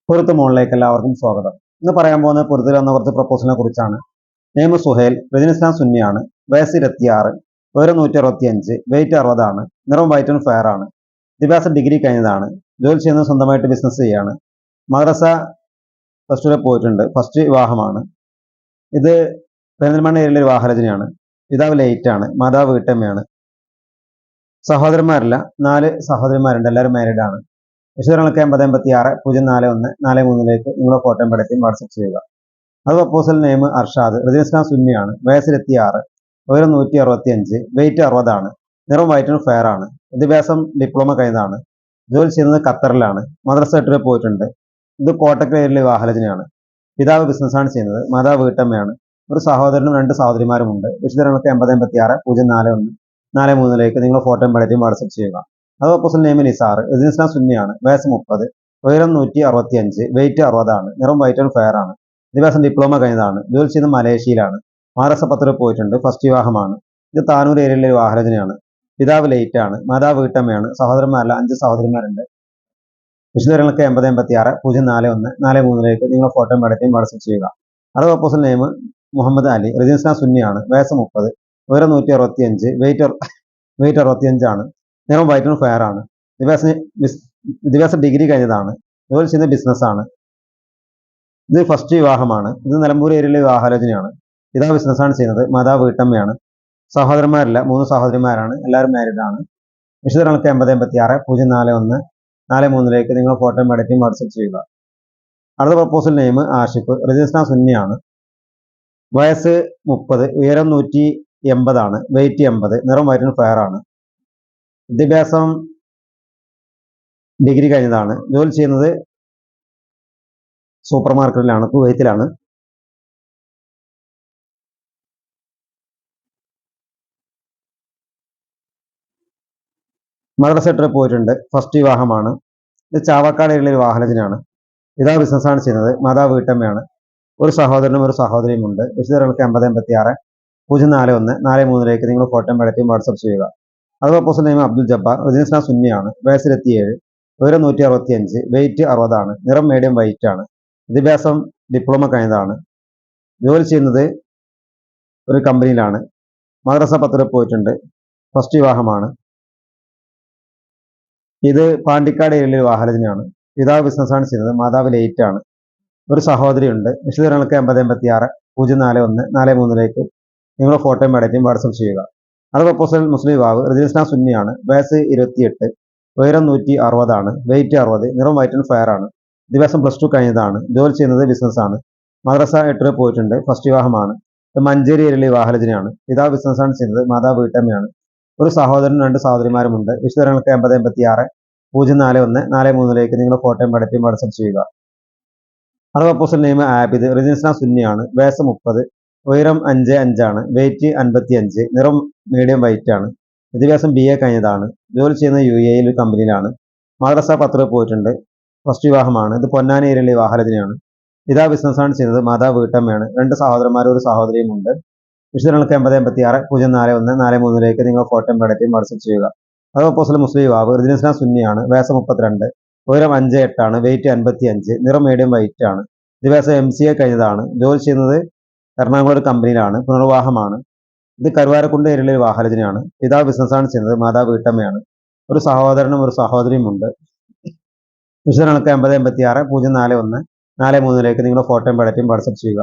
പൊരുത്ത് മോളിലേക്ക് എല്ലാവർക്കും സ്വാഗതം. ഇന്ന് പറയാൻ പോകുന്ന പൊരുത്തിൽ വന്ന കുറച്ച് പ്രപ്പോസലിനെ കുറിച്ചാണ്. നെയ്മ് സുഹേൽ, റെജിനിസ്ലാം സുന്നിയാണ്, വയസ്സ് 26, ഉയരം 165, വെയിറ്റ് 60 ആണ്, നിറം വൈറ്റ് ആൻഡ് ഫെയർ ആണ്, വിദ്യാഭ്യാസം ഡിഗ്രി കഴിഞ്ഞതാണ്, ജോലി ചെയ്യുന്നത് സ്വന്തമായിട്ട് ബിസിനസ് ചെയ്യാണ്, മദ്രസ പ്ലസ് ടു പോയിട്ടുണ്ട്, ഫസ്റ്റ് വിവാഹമാണ്. ഇത് പെരിന്തൽമണ്ണ ഏരിയയിലെ ഒരു വാഹനജനയാണ്. പിതാവ് ലേറ്റ് ആണ്, മാതാവ് വീട്ടമ്മയാണ്. സഹോദരന്മാരില്ല, 4 സഹോദരന്മാരുണ്ട്, എല്ലാവരും മാരീഡ് ആണ്. വിശദങ്ങൾക്ക് 8056-041-43 നിങ്ങളുടെ ഫോട്ടോയും പടத்தைയും വാട്സപ്പ് ചെയ്യുക. അത് പ്രപ്പോസൽ നെയിം അർഷാദ്, റെജിനിസ്ലാം സുന്നിയാണ്, വയസ്സ് 26, ഉയരം 165, വെയിറ്റ് 60 ആണ്, നിറം വൈറ്റ് ആൻഡ് ഫെയർ ആണ്, വിദ്യാഭ്യാസം ഡിപ്ലോമ കഴിഞ്ഞതാണ്, ജോലി ചെയ്യുന്നത് ഖത്തറിലാണ്, മദ്രസ 8 പോയിട്ടുണ്ട്. ഇത് കോട്ടക്കൽ ഏരിയയിലെ വാഹനജനയാണ്. പിതാവ് ബിസിനസ്സാണ് ചെയ്യുന്നത്, മാതാവ് വീട്ടമ്മയാണ്. ഒരു സഹോദരനും 2 സഹോദരിമാരുമുണ്ട്. വിശദങ്ങൾക്ക് 8056-041-43 നിങ്ങളുടെ ഫോട്ടോയും പടத்தைയും വാട്സപ്പ് ചെയ്യുക. അത് പ്രപ്പോസൽ നെയിം നിസാർ, റെജിനിസ്ലാം സുന്നിയാണ്, വയസ്സ് 30, ഉയരം 165, വെയിറ്റ് 60 ആണ്, നിറം വൈറ്റ് ആൻഡ് ഫെയർ ആണ്, വിദ്യാഭ്യാസം ഡിപ്ലോമ കഴിഞ്ഞതാണ്, ജോലി ചെയ്യുന്നത് മലേഷ്യയിലാണ്, മദ്രസ 10 പോയിട്ടുണ്ട്, ഫസ്റ്റ് വിവാഹമാണ്. ഇത് താനൂർ ഏരിയയിലെ ഒരു വാഹനജനയാണ്. പിതാവ് ലേറ്റ് ആണ്, മാതാവ് വീട്ടമ്മയാണ്. സഹോദരന്മാരല്ല, 5 സഹോദരന്മാരുണ്ട്. വിശദങ്ങൾക്ക് 8056-041-43 നിങ്ങളുടെ ഫോട്ടോയും പടத்தைയും വാട്സപ്പ് ചെയ്യുക. അത് പ്രപ്പോസൽ നെയിം മുഹമ്മദ് അലി, റെജിനിസ്ലാം സുന്നിയാണ്, വയസ്സ് 30, ഉയരം 165, വെയിറ്റ് 65 ആണ്, നിറം വൈറ്റ് ആൻഡ് ഫെയർ ആണ്, വിദ്യാഭ്യാസം ഡിഗ്രി കഴിഞ്ഞതാണ്, ജോലി ചെയ്യുന്ന ബിസിനസ്സാണ്. ഇത് ഫസ്റ്റ് വിവാഹമാണ്. ഇത് നിലമ്പൂർ ഏരിയയിലെ വിവാഹാലോചനയാണ്. പിതാവ് ബിസിനസ്സാണ് ചെയ്യുന്നത്, മാതാവ് വീട്ടമ്മയാണ്. സഹോദരന്മാരില്ല, 3 സഹോദരിമാരാണ്, എല്ലാവരും മാരീഡ് ആണ്. വിശദങ്ങൾക്ക് 8056-041-43 നിങ്ങൾ ഫോട്ടോയും പടத்தைയും വാട്സപ്പ് ചെയ്യുക. അടുത്ത പ്രപ്പോസൽ നെയിം ആഷിഫ്, റെജിനിസ്ലാം സുന്നിയാണ്, വയസ്സ് 30, ഉയരം 180 ആണ്, വെയിറ്റ് 80, നിറം വൈറ്റ് ആൻഡ് ഫെയർ ആണ്, വിദ്യാഭ്യാസം ഡിഗ്രി കഴിഞ്ഞതാണ്, ജോലി ചെയ്യുന്നത് സൂപ്പർ മാർക്കറ്റിലാണ്, കുവൈത്തിലാണ്. മദ്രസ 8 പോയിട്ടുണ്ട്, ഫസ്റ്റ് വിവാഹമാണ്. ഇത് ചാവക്കാട് ഏരിയയിലെ ഒരു വാഹനജനാണ്. പിതാവ് ബിസിനസ്സാണ് ചെയ്യുന്നത്, മാതാവ് വീട്ടമ്മയാണ്. ഒരു സഹോദരനും ഒരു സഹോദരിയും ഉണ്ട്. വിശദങ്ങൾക്ക് 8056-041-43 നിങ്ങൾ ഫോട്ടോയും പടத்தைയും വാട്സപ്പ് ചെയ്യുക. അത് പ്രപ്പോസൽ നെയിം അബ്ദുൽ ജബ്ബാർ, റെജിനിസ്ലാം സുന്നിയാണ്, വയസ്സ് 27, ഉയരം 165, വെയിറ്റ് 60 ആണ്, നിറം മീഡിയം വൈറ്റ് ആണ്, വിദ്യാഭ്യാസം ഡിപ്ലോമ കഴിഞ്ഞതാണ്, ജോലി ചെയ്യുന്നത് ഒരു കമ്പനിയിലാണ്, മദ്രസ 10 പോയിട്ടുണ്ട്, ഫസ്റ്റ് വിവാഹമാണ്. ഇത് പാണ്ടിക്കാട് ഏരിയയിലെ വാഹനജനാണ്. പിതാവ് ബിസിനസ്സാണ് ചെയ്യുന്നത്, മാതാവ് ലേറ്റ് ആണ്. ഒരു സഹോദരിയുണ്ട്. വിശദങ്ങൾക്ക് 8056-041-43 നിങ്ങളുടെ ഫോട്ടോയും പടத்தைയും വാട്സപ്പ് ചെയ്യുക. അത് പ്രപ്പോസൽ മുസ്ലിം വിവാഹ്, റെജിനിസ്ലാം സുന്നിയാണ്, വയസ്സ് 28, ഉയരം 160 ആണ്, വെയിറ്റ് 60, നിറം വൈറ്റ് ആൻഡ് ഫെയർ ആണ്, വിദ്യാഭ്യാസം പ്ലസ് 2 കഴിഞ്ഞതാണ്, ജോലി ചെയ്യുന്നത് ബിസിനസ്സാണ്, മദ്രസ 8 പോയിട്ടുണ്ട്, ഫസ്റ്റ് വിവാഹമാണ്. ഇത് മഞ്ചേരി ഏരിയയിലെ വാഹനജനയാണ്. പിതാവ് ബിസിനസ്സാണ് ചെയ്യുന്നത്, മാതാവ് വീട്ടമ്മയാണ്. ഒരു സഹോദരനും 2 സഹോദരിമാരുമുണ്ട്. വിശദങ്ങൾക്ക് 8056-041-43 നിങ്ങളുടെ ഫോട്ടോയും പടத்தைയും വാട്സപ്പ് ചെയ്യുക. അത് പ്രപ്പോസൽ നെയിം ആബിദ്, റെജിനിസ്ലാം സുന്നിയാണ്, വയസ്സ് 30, ഉയരം 5'5 ആണ്, വെയിറ്റ് 55, നിറം മീഡിയം വൈറ്റ് ആണ്, വിദ്യാഭ്യാസം BA കഴിഞ്ഞതാണ്, ജോലി ചെയ്യുന്നത് UAE ഒരു കമ്പനിയിലാണ്, മദ്രസ 10 പോയിട്ടുണ്ട്, ഫസ്റ്റ് വിവാഹമാണ്. ഇത് പൊന്നാനി ഏരിയയിലെ വാഹനജനയാണ്. പിതാവ് ബിസിനസ്സാണ് ചെയ്യുന്നത്, മാതാവ് വീട്ടമ്മയാണ്. 2 സഹോദരന്മാരും ഒരു സഹോദരിയും ഉണ്ട്. വിശദങ്ങൾക്ക് 8056-041-43 നിങ്ങൾ ഫോട്ടോയും പടத்தைയും വാട്സപ്പ് ചെയ്യുക. അത് പ്രപ്പോസൽ മുസ്ലിം വിവാഹ്, റെജിനിസ്ലാം സുന്നിയാണ്, വയസ്സ് 32, ഉയരം 5'8 ആണ്, വെയിറ്റ് 55, നിറം മീഡിയം വൈറ്റ് ആണ്, വിദ്യാഭ്യാസം MCA കഴിഞ്ഞതാണ്, ജോലി ചെയ്യുന്നത് എറണാകുളം ഒരു കമ്പനിയിലാണ്, പുനർവിവാഹമാണ്. ഇത് കരുവാരക്കുണ്ട് ഏരിയയിലെ ഒരു വാഹനജനയാണ്. പിതാവ് ബിസിനസ്സാണ് ചെയ്യുന്നത്, മാതാവ് വീട്ടമ്മയാണ്. ഒരു സഹോദരനും ഒരു സഹോദരിയും ഉണ്ട്. വിശദങ്ങൾക്ക് 8056-041-43 നിങ്ങളുടെ ഫോട്ടോയും പടத்தைയും വാട്സപ്പ് ചെയ്യുക.